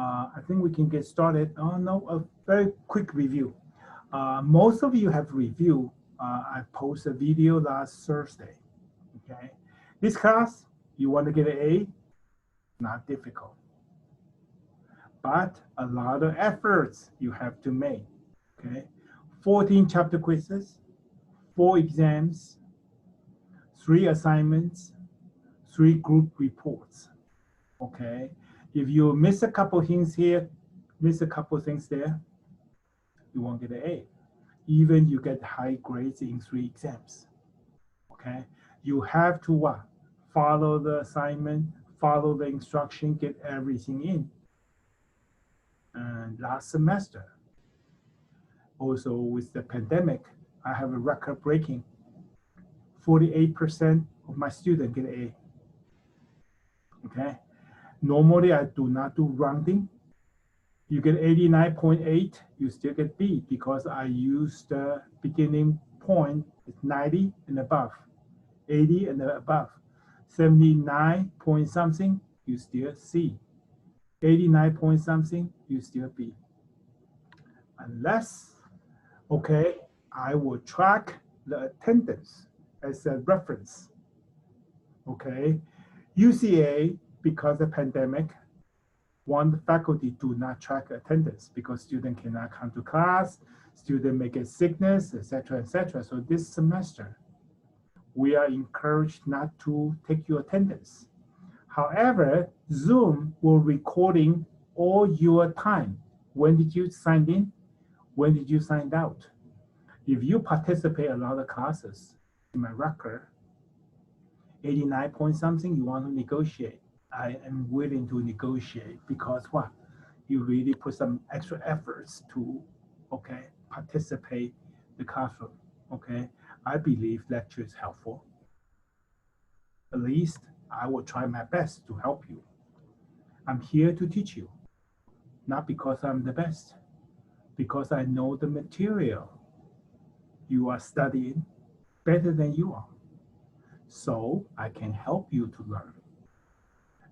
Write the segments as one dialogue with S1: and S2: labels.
S1: I think we can get started. Oh no, a very quick review. Most of you have reviewed. I posted a video last Thursday. Okay, this class you want to get an A, not difficult, but a lot of efforts you have to make. Okay, 14 chapter quizzes, 4 exams, 3 assignments, 3 group reports. Okay, if you miss a couple hints here, miss a couple things there, you won't get an A. Even you get high grades in 3 exams. Okay, you have to what? Follow the assignment, follow the instruction, get everything in. And last semester, also with the pandemic, I have a record breaking. 48% of my students get A. Okay, normally I do not do rounding. You get 89.8, you still get B because I use the beginning point is 90 and above, 80 and above, 79 point something, you still C, 89 point something, you still B. Unless, okay, I will track the attendance as a reference. Okay, UCA, because of pandemic, one faculty do not track attendance because student cannot come to class, student may get sickness, etc., etc. So this semester, we are encouraged not to take your attendance. However, Zoom will recording all your time. When did you sign in? When did you sign out? If you participate a lot of classes in my record, 89 point something, you want to negotiate. I am willing to negotiate because what? You really put some extra efforts to, okay, participate the classroom, okay? I believe lecture is helpful. At least I will try my best to help you. I'm here to teach you, not because I'm the best, because I know the material you are studying better than you are. So I can help you to learn.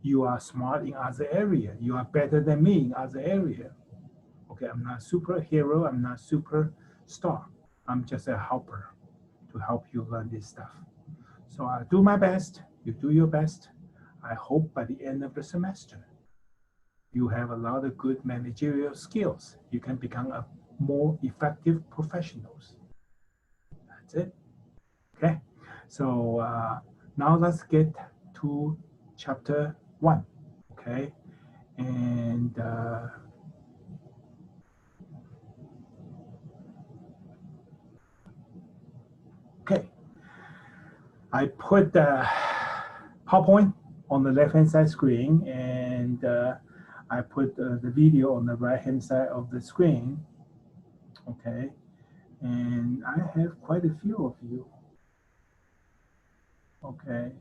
S1: You are smart in other area. You are better than me in other area. Okay, I'm not superhero. I'm not superstar. I'm just a helper to help you learn this stuff. So I do my best. You do your best. I hope by the end of the semester, you have a lot of good managerial skills. You can become a more effective professionals. That's it. Okay. So now let's get to chapter 1, okay? And okay, I put the PowerPoint on the left-hand side screen, and I put the video on the right-hand side of the screen, okay? And I have quite a few of you, okay?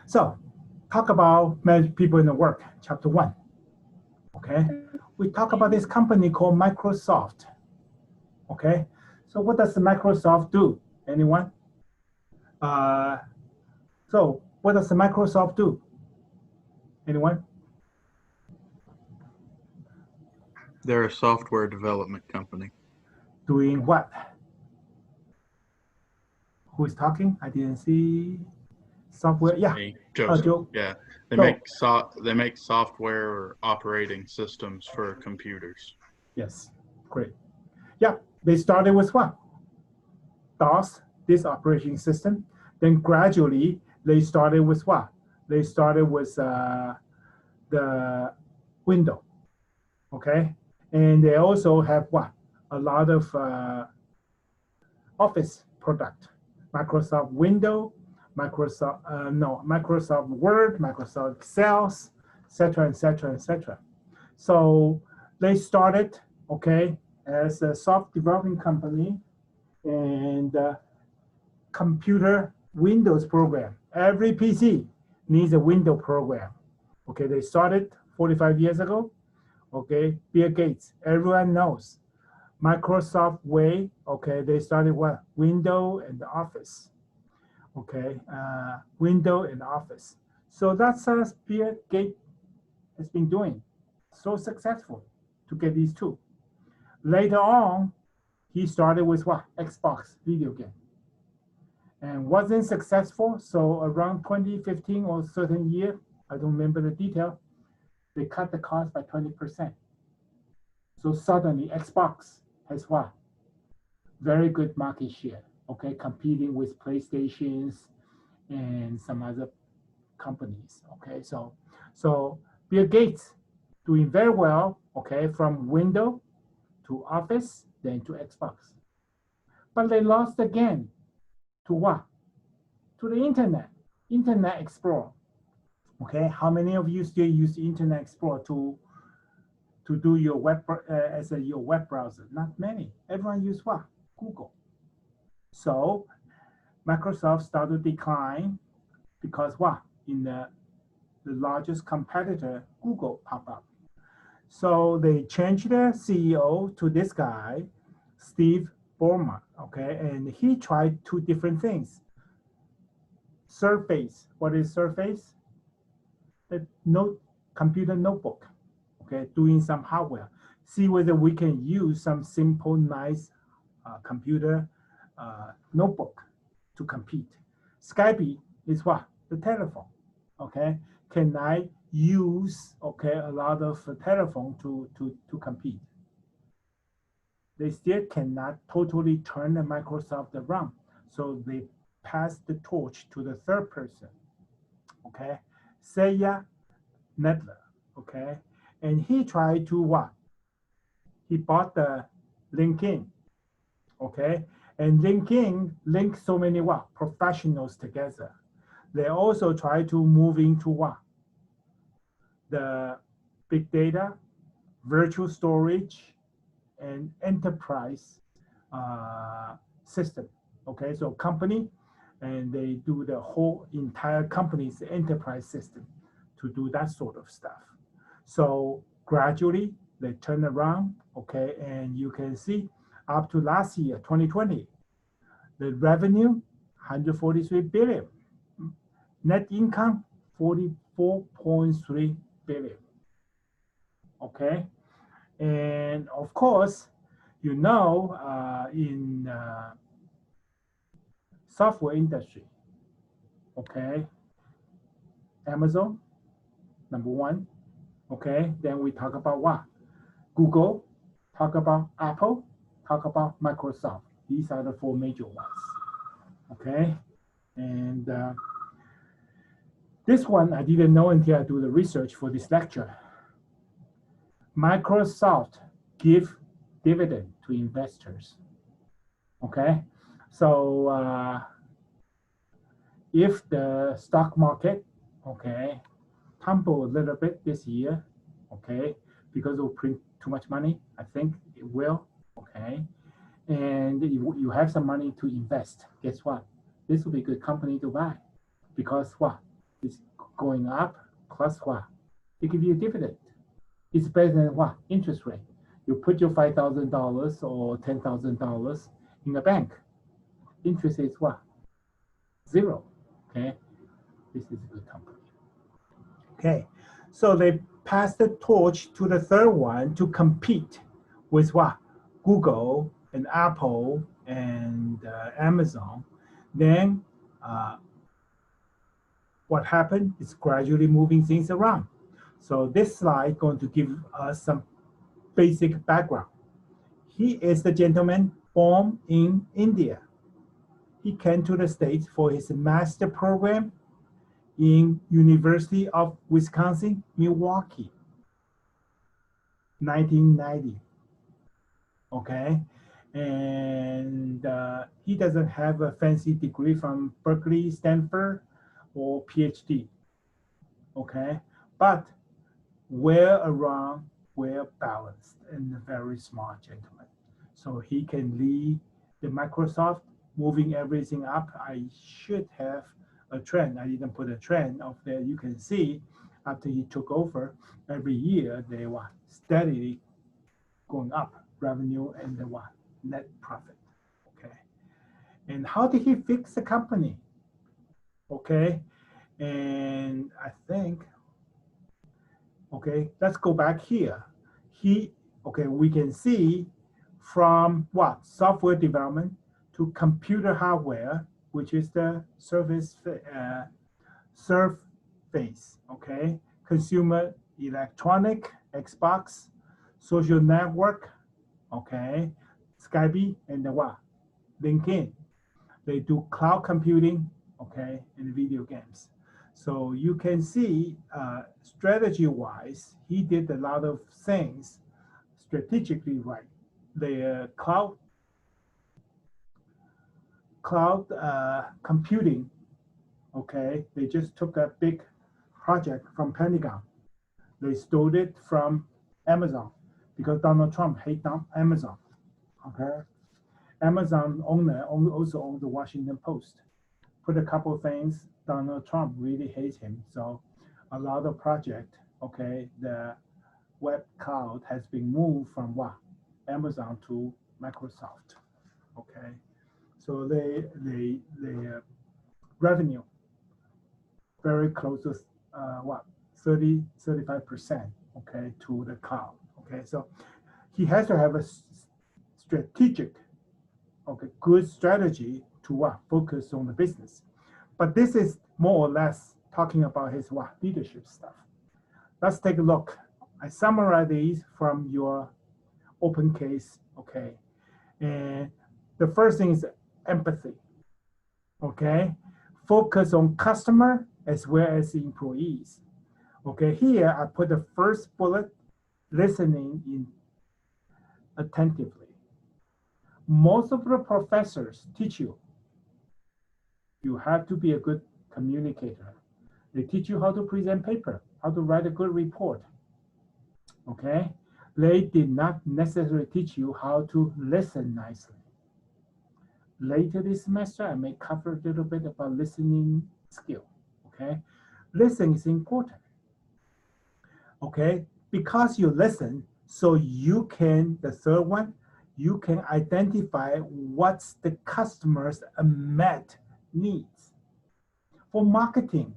S1: So, talk about manage people in the work, chapter 1, okay? We talk about this company called Microsoft, okay? So what does Microsoft do? Anyone? So what does Microsoft do? Anyone?
S2: They're a software development company.
S1: Doing what? Who is talking? I didn't see. Software, yeah.
S2: Hey, Joseph.
S1: Joe.
S2: Yeah, they
S1: So,
S2: make software or operating systems for computers.
S1: Yes, great. Yeah, they started with what? DOS, this operating system. Then gradually they started with what? They started with the Windows, okay? And they also have what? A lot of Office product, Microsoft Windows, Microsoft Word, Microsoft Excel, etc., etc., etc. So they started, okay, as a soft developing company and computer Windows program. Every PC needs a Windows program. Okay, they started 45 years ago. Okay, Bill Gates, everyone knows. Microsoft Way, okay, they started what? Windows and Office. Okay, Windows and Office. So that's what Bill Gates has been doing, so successful to get these two. Later on, he started with what? Xbox video game. And wasn't successful. So around 2015 or certain year, I don't remember the detail, they cut the cost by 20%. So suddenly Xbox has what? Very good market share, okay, competing with PlayStations and some other companies, okay? So Bill Gates doing very well, okay, from Windows to Office, then to Xbox. But they lost again to what? To the Internet Explorer. Okay, how many of you still use Internet Explorer to do your web as your web browser? Not many. Everyone use what? Google. So Microsoft started to decline because what? In the largest competitor, Google, pop up. So they changed the CEO to this guy, Steve Ballmer, okay? And he tried two different things. Surface, what is Surface? The computer notebook, okay? Doing some hardware. See whether we can use some simple, nice computer notebook to compete. Skype is what? The telephone, okay? Can I use, okay, a lot of telephone to compete? They still cannot totally turn the Microsoft around. So they pass the torch to the third person, okay? Satya Nadella, okay? And he tried to what? He bought the LinkedIn, okay? And LinkedIn linked so many what? Professionals together. They also try to move into what? The big data, virtual storage, and enterprise system. Okay, so company, and they do the whole entire company's enterprise system to do that sort of stuff. So gradually they turn around, okay, and you can see up to last year, 2020, the revenue, 143 billion. Net income, 44.3 billion. Okay, and of course, you know, in software industry, okay, Amazon, number one, okay, then we talk about what? Google, talk about Apple, talk about Microsoft. These are the four major ones, okay, and this one I didn't know until I do the research for this lecture. Microsoft give dividend to investors. Okay, so if the stock market, okay, tumble a little bit this year, okay, because it will print too much money, I think it will, okay, and you have some money to invest, guess what? This will be a good company to buy because what? It's going up plus what? They give you a dividend. It's better than what? Interest rate. You put your $5,000 or $10,000 in a bank. Interest is what? Zero. Okay. This is a good company. Okay. So they pass the torch to the third one to compete with what? Google and Apple and Amazon. Then what happened is gradually moving things around. So this slide going to give us some basic background. He is the gentleman born in India. He came to the States for his master program in University of Wisconsin, Milwaukee, 1990. Okay, and he doesn't have a fancy degree from Berkeley, Stanford, or PhD. Okay, but well balanced, and a very smart gentleman. So he can lead the Microsoft, moving everything up. I should have a trend. I didn't put a trend up there. You can see after he took over, every year they were steadily going up, revenue and the what? Net profit. Okay. And how did he fix the company? Okay. And think. Okay, let's go back here. Okay, we can see from what? Software development to computer hardware, which is the surface, okay? Consumer electronic, Xbox, social network, okay? Skype, and the what? LinkedIn. They do cloud computing, okay, and video games. So you can see strategy-wise, he did a lot of things strategically right. The cloud computing, okay, they just took a big project from Pentagon. They stole it from Amazon because Donald Trump hates Amazon, okay? Amazon owner also owns the Washington Post. Put a couple of things, Donald Trump really hates him. So a lot of project, okay, the web cloud has been moved from what? Amazon to Microsoft, okay? So they revenue very close to what? 35%, okay, to the cloud, okay? So he has to have a strategic, okay, good strategy to what? Focus on the business. But this is more or less talking about his what? Leadership stuff. Let's take a look. I summarize these from your open case, okay? And the first thing is empathy, okay? Focus on customer as well as employees. Okay, here I put the first bullet, listening in attentively. Most of the professors teach you have to be a good communicator. They teach you how to present paper, how to write a good report. Okay, they did not necessarily teach you how to listen nicely. Later this semester, I may cover a little bit about listening skill. Okay, listening is important. Okay, because you listen, so you can, the third one, you can identify what's the customer's unmet needs. For marketing,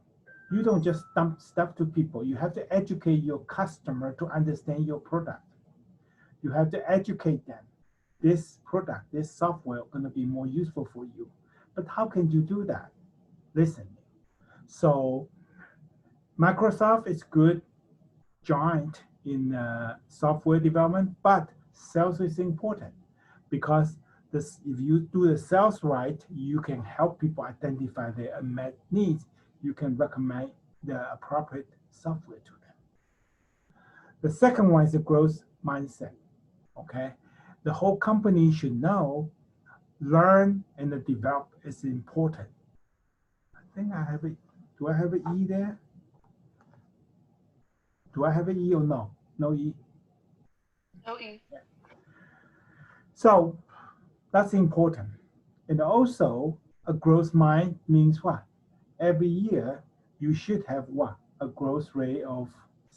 S1: you don't just dump stuff to people. You have to educate your customer to understand your product. You have to educate them. This product, this software is going to be more useful for you. But how can you do that? Listening. So Microsoft is good giant in software development, but sales is important because this, if you do the sales right, you can help people identify their unmet needs. You can recommend the appropriate software to them. The second one is the growth mindset, okay? The whole company should know learn and develop is important. I think I have it. Do I have an E there? Do I have an E or no? No E?
S3: No E.
S1: So that's important. And also a growth mind means what? Every year you should have what? A growth rate of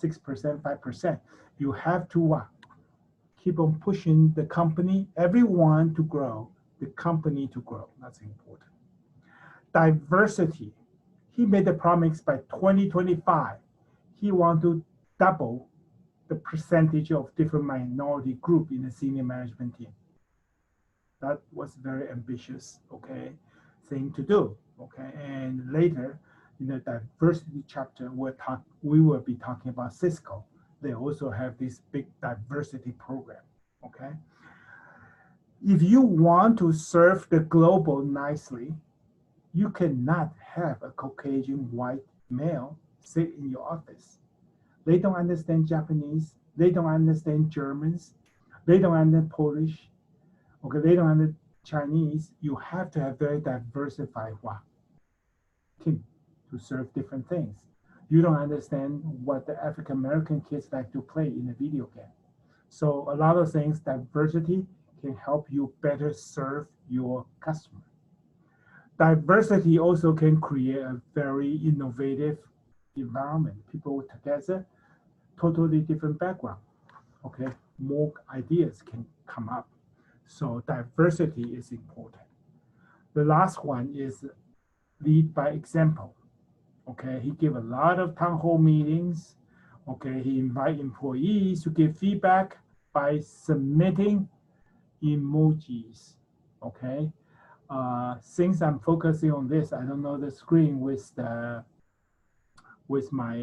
S1: 6%, 5%. You have to what? Keep on pushing the company, everyone to grow, the company to grow. That's important. Diversity. He made a promise by 2025. He want to double the percentage of different minority group in the senior management team. That was very ambitious, okay, thing to do, okay. And later in the diversity chapter, we will be talking about Cisco. They also have this big diversity program, okay. If you want to serve the global nicely, you cannot have a Caucasian white male sit in your office. They don't understand Japanese. They don't understand Germans. They don't understand Polish. Okay, they don't understand Chinese. You have to have very diversified team to serve different things. You don't understand what the African American kids like to play in a video game. So a lot of things, diversity can help you better serve your customer. Diversity also can create a very innovative environment. People together, totally different background, okay? More ideas can come up. So diversity is important. The last one is lead by example. Okay, he gave a lot of town hall meetings. Okay, he invite employees to give feedback by submitting emojis. Okay, since I'm focusing on this, I don't know the screen with my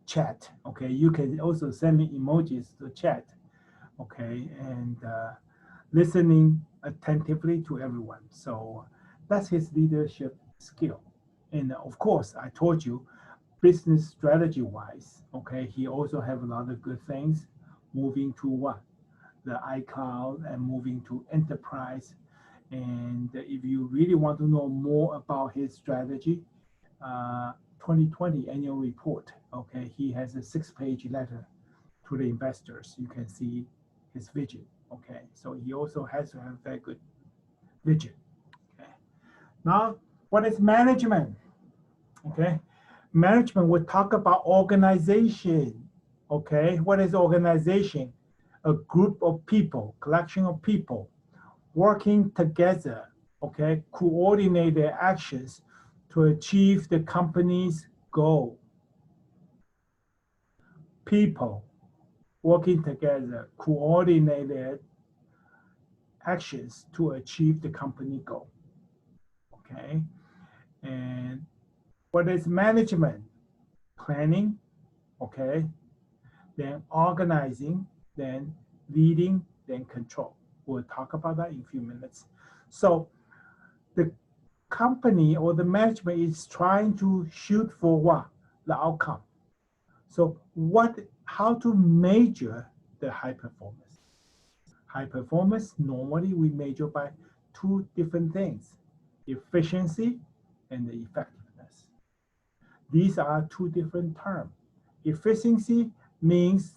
S1: chat. Okay, you can also send me emojis to chat. Okay, and listening attentively to everyone. So that's his leadership skill. And of course, I told you, business strategy wise, okay, he also have a lot of good things, moving to what? The iCloud and moving to enterprise. And if you really want to know more about his strategy, 2020 annual report, okay, he has a 6-page letter to the investors. You can see his vision, okay? So he also has to have very good vision, okay? Now, what is management, okay? Management will talk about organization, okay? What is organization? A group of people, collection of people working together, okay? Coordinate their actions to achieve the company's goal. People working together, coordinate their actions to achieve the company goal. Okay. And what is management? Planning, okay. Then organizing, then leading, then control. We'll talk about that in a few minutes. So the company or the management is trying to shoot for what? The outcome. So how to measure the high performance? High performance, normally we measure by two different things, efficiency and the effectiveness. These are two different terms. Efficiency means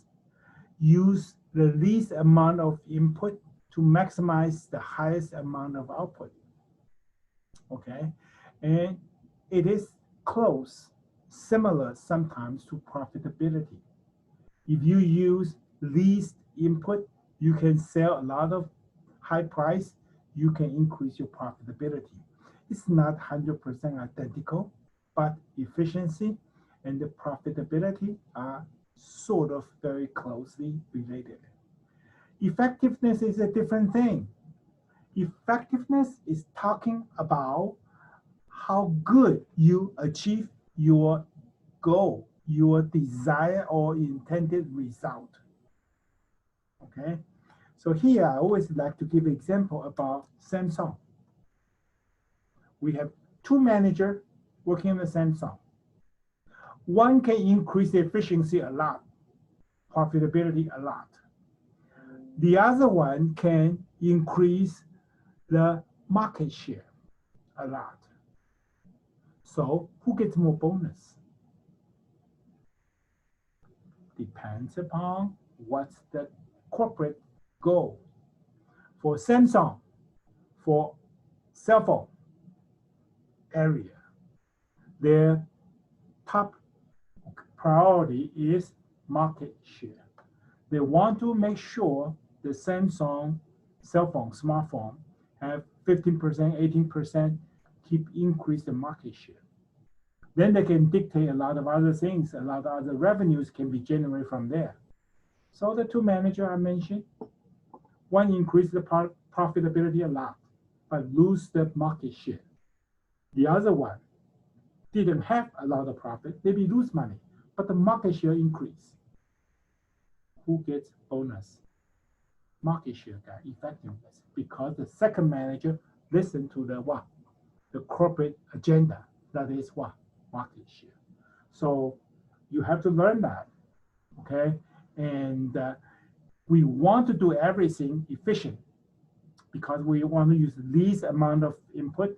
S1: use the least amount of input to maximize the highest amount of output. Okay, and it is close, similar sometimes to profitability. If you use least input, you can sell a lot of high price, you can increase your profitability. It's not 100% identical, but efficiency and the profitability are sort of very closely related. Effectiveness is a different thing. Effectiveness is talking about how good you achieve your goal, your desire or intended result. Okay, so here I always like to give an example about Samsung. We have two managers working on the Samsung. One can increase the efficiency a lot, profitability a lot. The other one can increase the market share a lot. So who gets more bonus? Depends upon what's the corporate goal. For Samsung, for cell phone area, their top priority is market share. They want to make sure the Samsung cell phone, smartphone, have 15%, 18%, keep increase the market share. Then they can dictate a lot of other things, a lot of other revenues can be generated from there. So the two managers I mentioned, one increased the profitability a lot, but lose the market share. The other one didn't have a lot of profit, maybe lose money, but the market share increase. Who gets bonus? Market share guy, effectiveness, because the second manager listened to the what? The corporate agenda, that is what? Market share. So you have to learn that, okay? And we want to do everything efficient because we want to use the least amount of input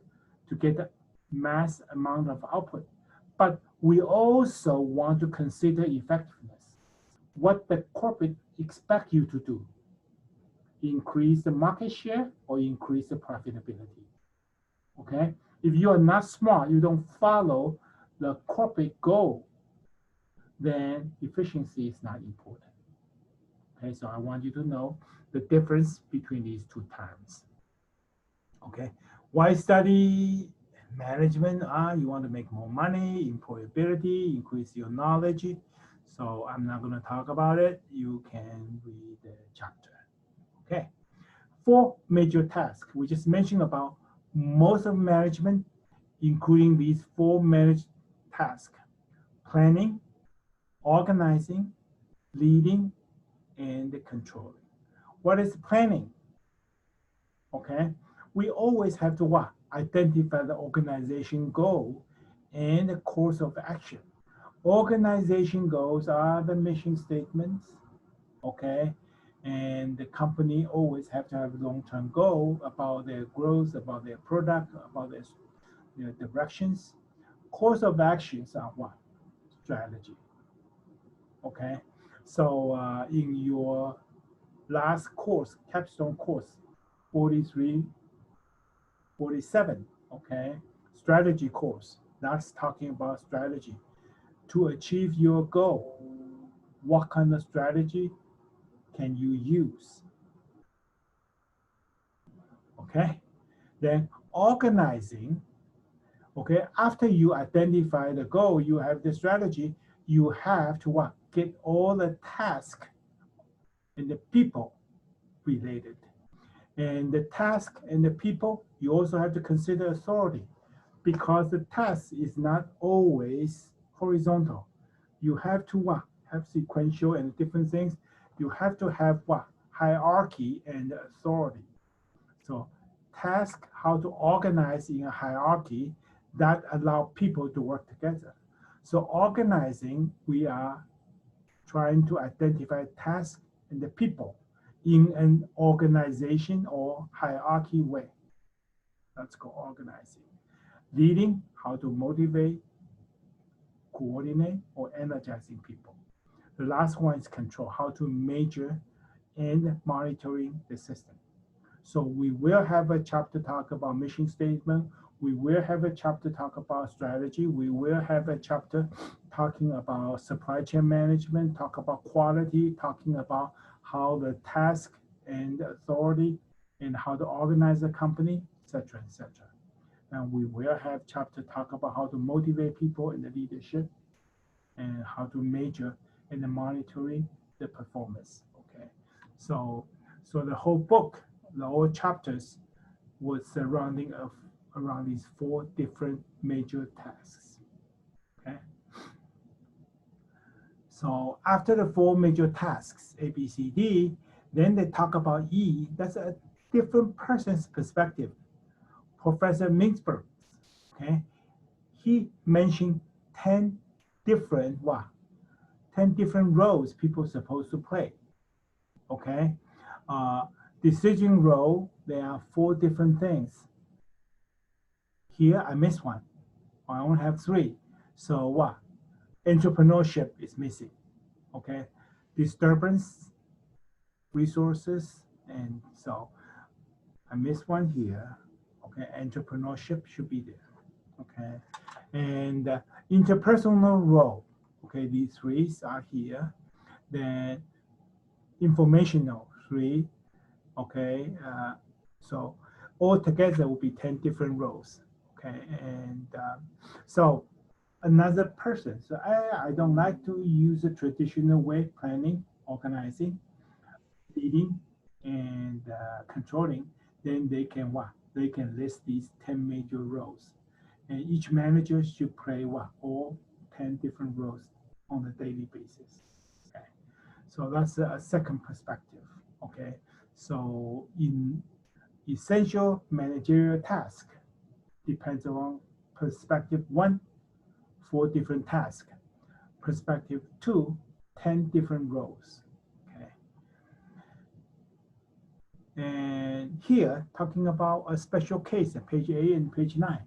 S1: to get the mass amount of output. But we also want to consider effectiveness. What the corporate expect you to do. Increase the market share or increase the profitability. Okay? If you are not smart, you don't follow the corporate goal, then efficiency is not important. Okay, so I want you to know the difference between these two terms. Okay, why study Management, you want to make more money, employability, increase your knowledge. So I'm not going to talk about it. You can read the chapter. Okay. 4 major tasks. We just mentioned about most of management, including these 4 managed tasks: planning, organizing, leading, and controlling. What is planning? Okay, we always have to what? Identify the organization goal and the course of action. Organization goals are the mission statements, okay? And the company always have to have a long-term goal about their growth, about their product, about their directions. Course of actions are what? Strategy, okay? So in your last course, capstone course, 43, 47, okay? Strategy course, that's talking about strategy. To achieve your goal, what kind of strategy can you use? Okay, then organizing, okay, after you identify the goal, you have the strategy, you have to what? Get all the tasks and the people related. And the task and the people, you also have to consider authority because the task is not always horizontal. You have to what? Have sequential and different things. You have to have what? Hierarchy and authority. So task, how to organize in a hierarchy that allow people to work together. So organizing, we are trying to identify tasks and the people in an organization or hierarchy way. That's called organizing. Leading, how to motivate, coordinate, or energizing people. The last one is control, how to measure and monitoring the system. So we will have a chapter talk about mission statement. We will have a chapter talk about strategy. We will have a chapter talking about supply chain management, talk about quality, talking about how the task and authority and how to organize a company, etc., etc. And we will have chapter talk about how to motivate people in the leadership and how to measure and monitoring the performance. Okay, so the whole book, the whole chapters was surrounding of around these 4 different major tasks. Okay, so after the 4 major tasks, A, B, C, D, then they talk about E. That's a different person's perspective. Professor Mintzberg, okay, he mentioned 10 different what? 10 different roles people are supposed to play. Okay, decision role, there are 4 different things. Here I missed one. I only have 3. So what? Entrepreneurship is missing. Okay, disturbance, resources, and so I missed one here. Okay, entrepreneurship should be there. Okay, and interpersonal role. Okay, these 3 are here. Then informational 3. Okay, so all together will be 10 different roles. Okay, and so another person. So I don't like to use a traditional way planning, organizing, leading, and controlling. Then they can what? They can list these 10 major roles, and each manager should play what? All 10 different roles on a daily basis. Okay, so that's a second perspective. Okay, so in essential managerial task depends on perspective 1, 4 different tasks. Perspective 2, 10 different roles. Okay. And here, talking about a special case at page 8 and page 9.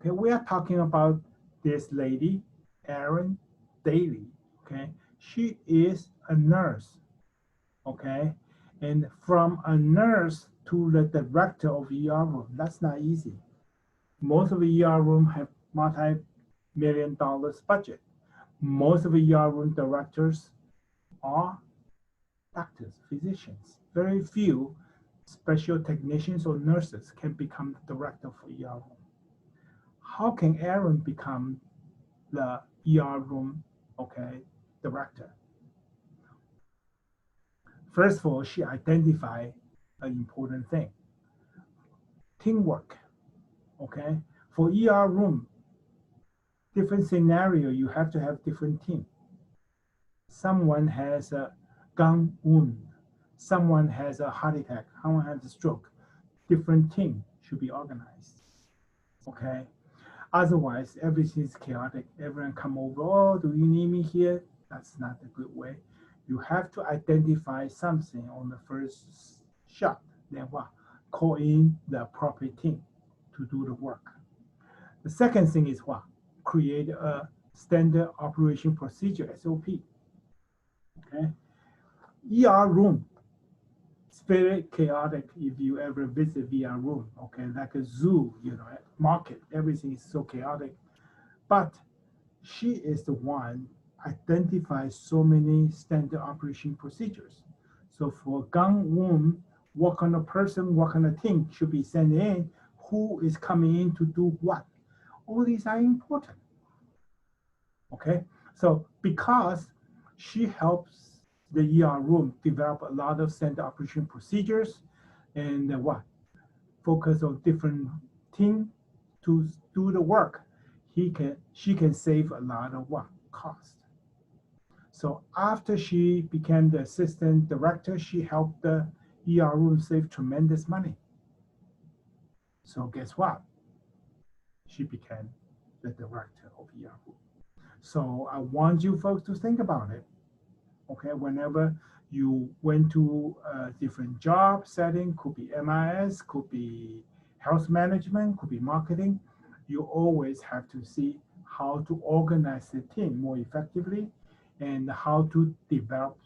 S1: Okay, we are talking about this lady, Erin Daly. Okay, she is a nurse. Okay, and from a nurse to the director of ER room, that's not easy. Most of the ER room have multi-million-dollar budget. Most of the ER room directors are doctors, physicians. Very few special technicians or nurses can become the director for ER room. how can Aaron become the ER room, okay, director? First of all, she identified an important thing, teamwork, okay? For ER room, different scenario, you have to have different team. Someone has a gun wound, someone has a heart attack, someone has a stroke. Different team should be organized, okay? Otherwise, everything is chaotic. Everyone come over, oh, do you need me here? That's not a good way. You have to identify something on the first shot, then what? Call in the appropriate team to do the work. The second thing is what? Create a standard operation procedure, SOP. Okay. ER room. It's very chaotic if you ever visit VR room. Okay, like a zoo, market. Everything is so chaotic. But she is the one identifies so many standard operation procedures. So for gun wound, what kind of person, what kind of thing should be sent in, who is coming in to do what. All these are important. Okay, so because she helps the ER room develop a lot of standard operation procedures and focus on different team to do the work, she can save a lot of cost. So after she became the assistant director, she helped the ER room save tremendous money. So guess what? She became the director of ER room. So I want you folks to think about it. Okay, whenever you went to a different job setting, could be MIS, could be health management, could be marketing, you always have to see how to organize the team more effectively and how to develop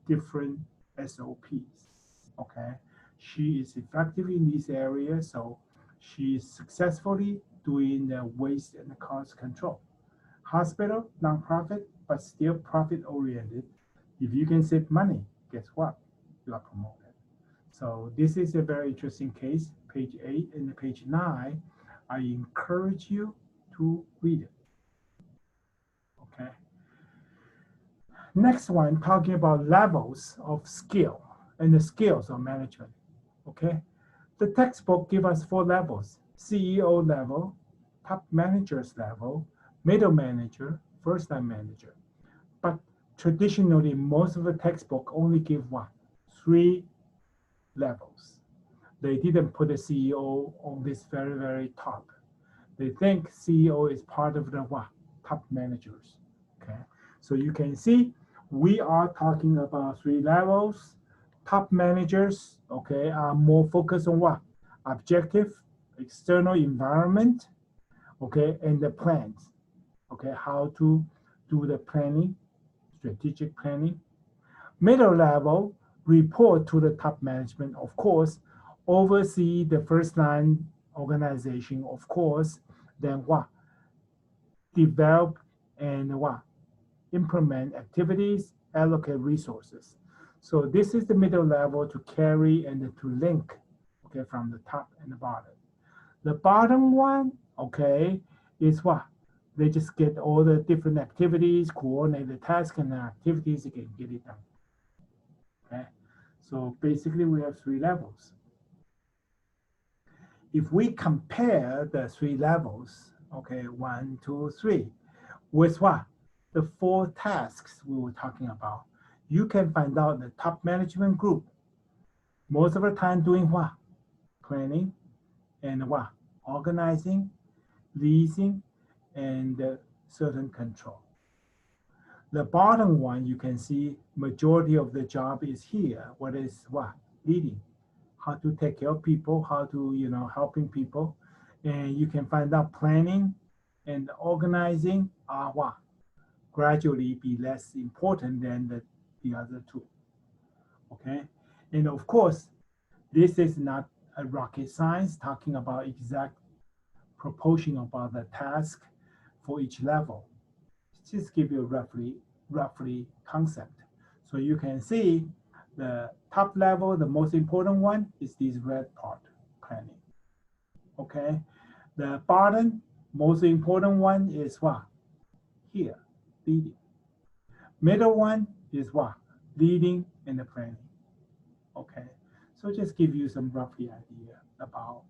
S1: different SOPs. Okay, she is effective in this area, so she is successfully doing the waste and cost control. Hospital, nonprofit, but still profit oriented. If you can save money, guess what? You are promoted. So this is a very interesting case, page 8 and page 9. I encourage you to read it. Okay. Next one, talking about levels of skill and the skills of management. Okay. The textbook gives us 4 levels: CEO level, top managers level, middle manager, first line manager. But traditionally, most of the textbook only give 3 levels. They didn't put the CEO on this very, very top. They think CEO is part of the top managers. Okay, so you can see we are talking about 3 levels. Top managers, okay, are more focused on objective, external environment, okay, and the plans. Okay, how to do the planning, strategic planning. Middle level, report to the top management, of course, oversee the first line organization, of course, then develop and implement activities, allocate resources. So this is the middle level to carry and to link, okay, from the top and the bottom. The bottom one, okay, is they just get all the different activities, coordinate the tasks and the activities, they can get it done. Okay, so basically we have 3 levels. If we compare the 3 levels, okay, 1, 2, 3, with the 4 tasks we were talking about, you can find out the top management group, most of the time doing planning and organizing, leasing, and certain control. The bottom one, you can see majority of the job is here. What is leading, how to take care of people, how to helping people, and you can find out planning and organizing are gradually be less important than the other 2. Okay, and of course, this is not a rocket science talking about exact proportion about the task for each level. Just give you a roughly concept. So you can see the top level, the most important one is this red part, planning. Okay, the bottom Most important one is what? Here, leading. Middle one is what? Leading and the planning. Okay, so just give you some roughly idea about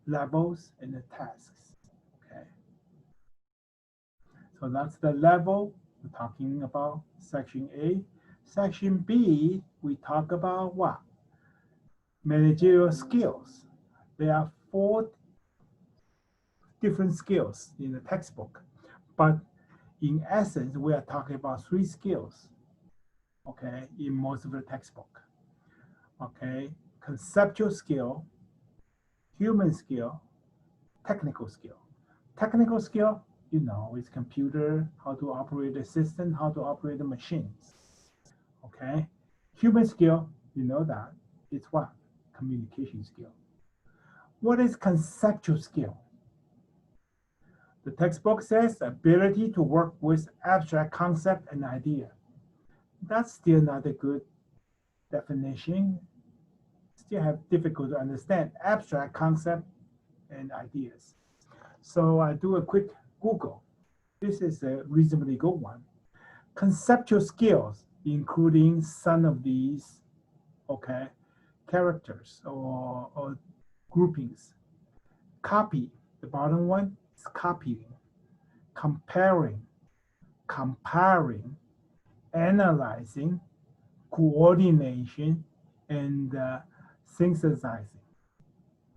S1: levels and the tasks. Okay, so that's the level we're talking about section A. Section B, we talk about what? Managerial skills. There are 4 different skills in the textbook, but in essence, we are talking about 3 skills, okay, in most of the textbook. Okay, conceptual skill, human skill, technical skill. Technical skill, you know, is computer, how to operate the system, how to operate the machines. Okay, human skill, you know that, it's what? Communication skill. What is conceptual skill? The textbook says ability to work with abstract concept and idea. That's still not a good definition. Still have difficult to understand abstract concept and ideas. So I do a quick Google. This is a reasonably good one. Conceptual skills, including some of these, okay, characters or groupings. Copy, the bottom one is copying, comparing, comparing, analyzing, coordination, and synthesizing.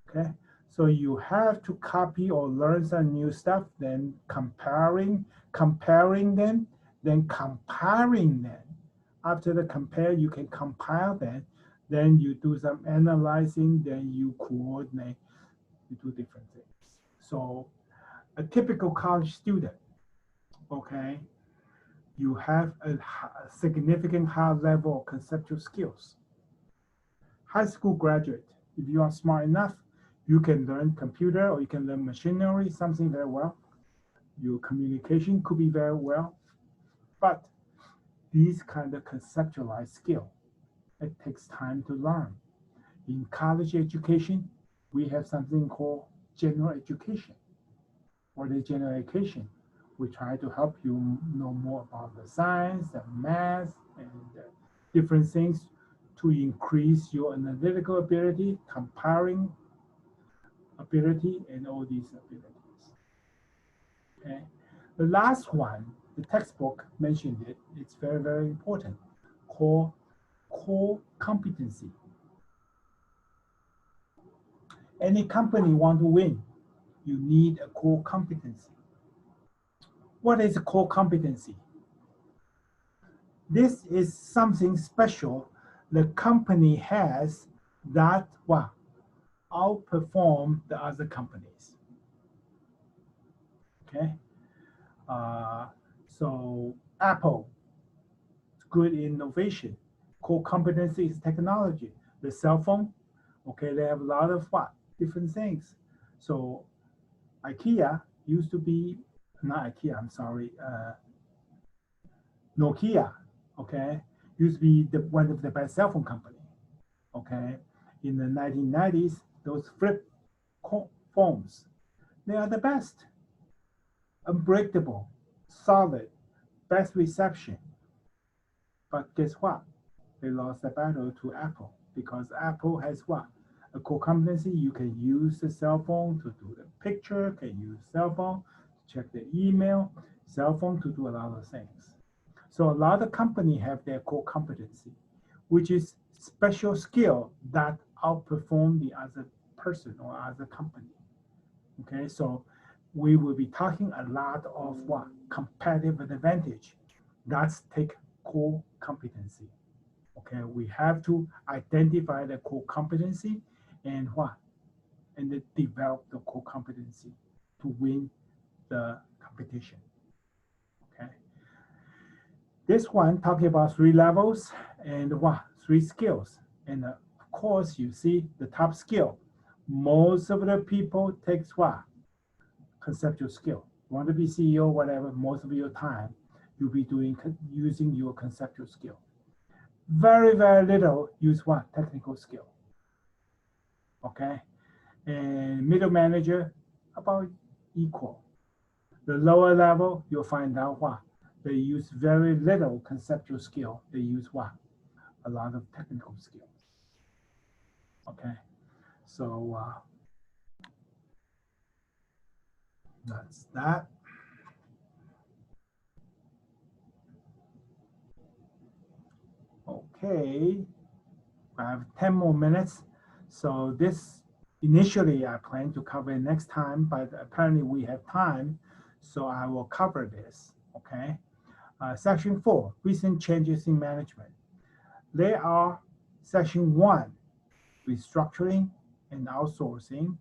S1: Okay, so you have to copy or learn some new stuff, then comparing them, then compiling them. After the compare, you can compile them, then you do some analyzing, then you coordinate, you do different things. So a typical college student, okay, you have a significant high level of conceptual skills. High school graduate, if you are smart enough, you can learn computer or you can learn machinery, something very well. Your communication could be very well, but these kind of conceptualized skill, it takes time to learn. In college education, we have something called general education. What is general education? We try to help you know more about the science and math and different things to increase your analytical ability, comparing ability, and all these abilities. Okay. The last one, the textbook mentioned it, it's very, very important, called core competency. Any company want to win, you need a core competency. What is a core competency? This is something special the company has that what? Outperform the other companies. Okay, so Apple, good innovation. Core competency is technology. The cell phone, okay, they have a lot of what? Different things. So IKEA used to be, not IKEA, I'm sorry, Nokia, okay, used to be one of the best cell phone company, okay. In the 1990s, those flip phones, they are the best. Unbreakable, solid, best reception. But guess what? They lost the battle to Apple because Apple has what? A core competency. You can use the cell phone to do the picture, can use cell phone to check the email, cell phone to do a lot of things. So a lot of companies have their core competency, which is special skill that outperform the other person or other company. Okay, so we will be talking a lot of what? Competitive advantage. That's take core competency. Okay, we have to identify the core competency and what? And then develop the core competency to win the competition. Okay. This one talking about 3 levels and what? 3 skills. And of course, you see the top skill. Most of the people takes what? Conceptual skill. You want to be CEO, whatever, most of your time, you'll be using your conceptual skill. Very, very little use what? Technical skill. Okay. And middle manager, about equal. The lower level, you'll find out what? They use very little conceptual skill. They use what? A lot of technical skills. Okay, so that's that. Okay, I have 10 more minutes. So this initially I plan to cover it next time, but apparently we have time, so I will cover this. Okay. Section 4, recent changes in management. There are Section 1, restructuring and outsourcing.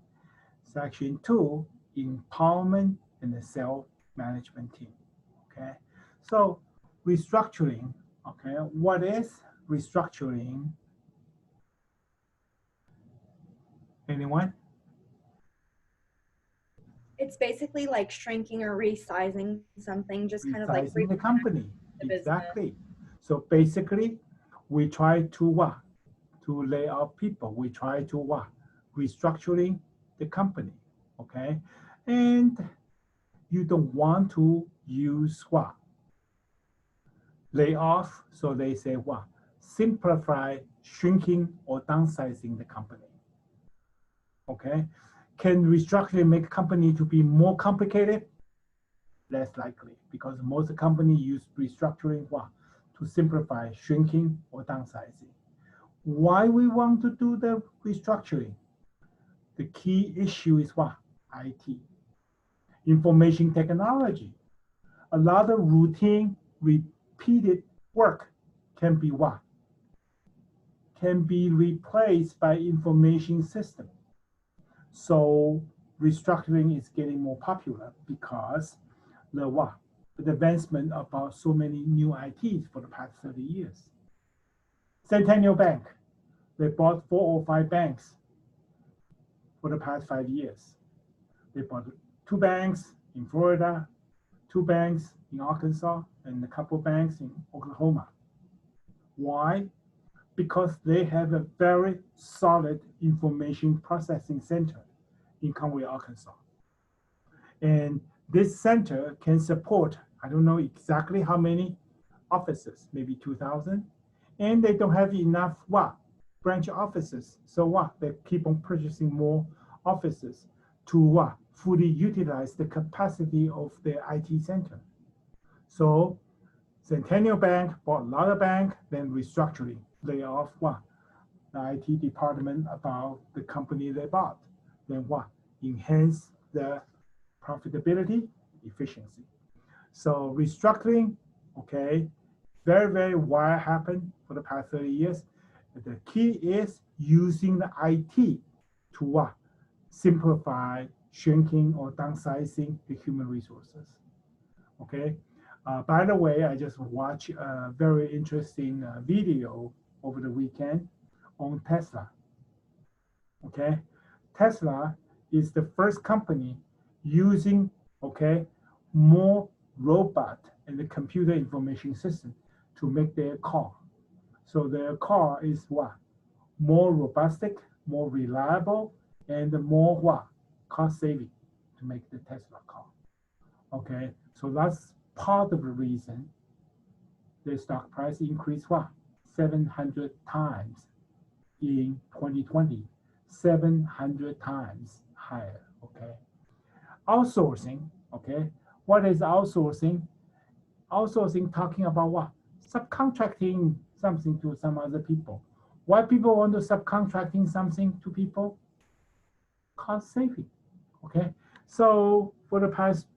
S1: Section 2, empowerment and the self-management team. Okay, so restructuring. Okay, what is restructuring? Anyone?
S4: It's basically like shrinking or resizing something, just kind of like
S1: Resizing the company.
S4: the business.
S1: Exactly. So basically, we try to what? To lay off people. We try to what? Restructuring the company. Okay, and you don't want to use what? Lay off. So they say what? Simplify, shrinking, or downsizing the company. Okay, can restructuring make company to be more complicated? Less likely, because most companies use restructuring what? To simplify, shrinking, or downsizing. Why we want to do the restructuring? The key issue is what? IT, information technology. A lot of routine, repeated work can be what? Can be replaced by information system. So restructuring is getting more popular because the what? The advancement about so many new ITs for the past 30 years. Centennial Bank, they bought 4 or 5 banks for the past 5 years. They bought 2 banks in Florida, 2 banks in Arkansas, and a couple banks in Oklahoma. Why? Because they have a very solid information processing center in Conway, Arkansas. And this center can support, I don't know exactly how many offices, maybe 2,000. And they don't have enough what? Branch offices. So what? They keep on purchasing more offices to what? Fully utilize the capacity of their IT center. So Centennial Bank bought a lot of bank, then restructuring, lay off what? The IT department about the company they bought. Then what? Enhance the profitability, efficiency. So restructuring, okay, very, very wide happened for the past 30 years. The key is using the IT to what? Simplify, shrinking, or downsizing the human resources. Okay. By the way, I just watched a very interesting video over the weekend on Tesla. Okay, Tesla is the first company using more robot and the computer information system to make their car. So their car is what? More robust, more reliable, and more what? Cost saving to make the Tesla car. Okay, so that's part of the reason the stock price increased what? 700 times in 2020, 700 times higher, okay? Outsourcing, okay? What is outsourcing? Outsourcing talking about what? Subcontracting something to some other people. Why people want to subcontracting something to people? Cost saving, okay? So for the past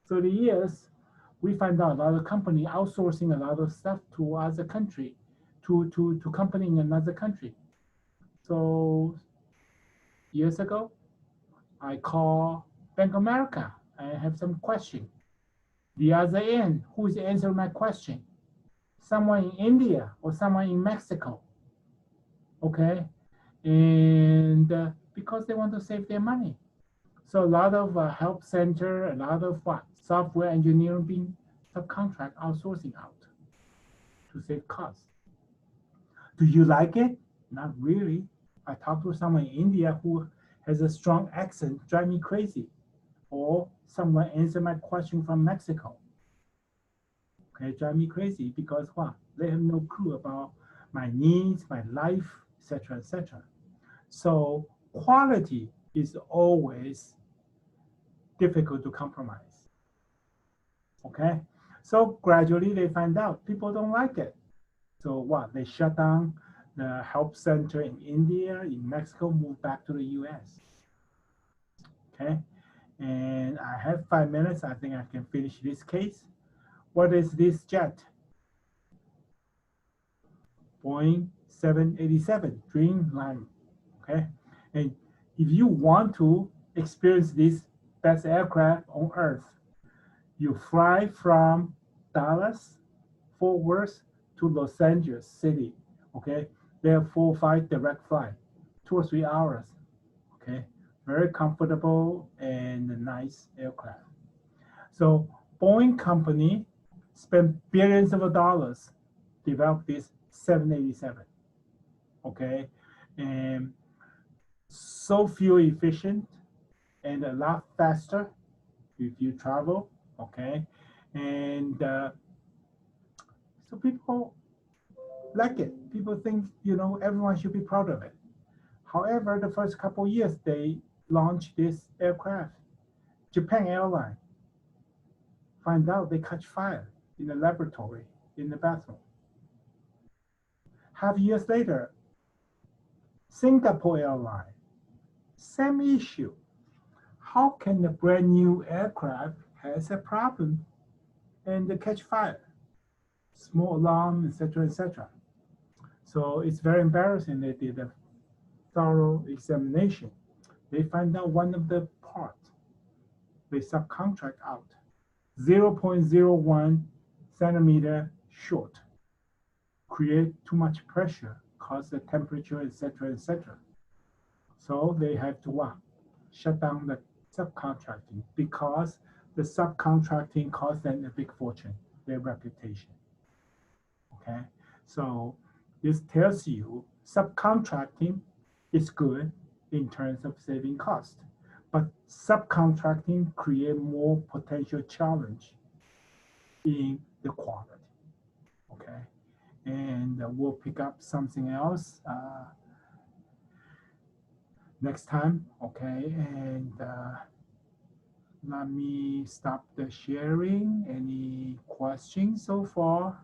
S1: 30 years, we find out a lot of company outsourcing a lot of stuff to other country, to company in another country. So years ago, I call Bank of America. I have some question. The other end, who is answering my question? Someone in India or someone in Mexico. Okay, and because they want to save their money. So a lot of help center, a lot of what? Software engineering being subcontract outsourcing out to save costs. Do you like it? Not really. I talked to someone in India who has a strong accent, drive me crazy. Or someone answer my question from Mexico. Okay, drive me crazy because what? They have no clue about my needs, my life, etc., etc. So quality is always difficult to compromise. Okay, so gradually they find out people don't like it. So what? They shut down the help center in India, in Mexico, move back to the US. Okay, and I have 5 minutes. I think I can finish this case. What is this jet? Boeing 787 Dreamliner. Okay, and if you want to experience this best aircraft on Earth, you fly from Dallas, Fort Worth to Los Angeles City. Okay, there are 4 or 5 direct flight, 2 or 3 hours. Okay, very comfortable and a nice aircraft. So Boeing company spent billions of dollars develop this 787. Okay, and so fuel efficient and a lot faster if you travel. Okay, and so people like it. People think, everyone should be proud of it. However, the first couple of years they launched this aircraft. Japan Airline find out they catch fire in the laboratory, in the bathroom. Half years later, Singapore Airline, same issue. How can a brand new aircraft has a problem and they catch fire? Small alarm, etc., etc. So it's very embarrassing. They did a thorough examination. They find out one of the parts they subcontract out 0.01 centimeter short, create too much pressure, cause the temperature, etc., etc. So they have to what? Shut down the subcontracting because the subcontracting cost them a big fortune, their reputation. Okay, so this tells you subcontracting is good in terms of saving cost, but subcontracting create more potential challenge in the quality. Okay, and we'll pick up something else next time. Okay, and let me stop the sharing. Any questions so far?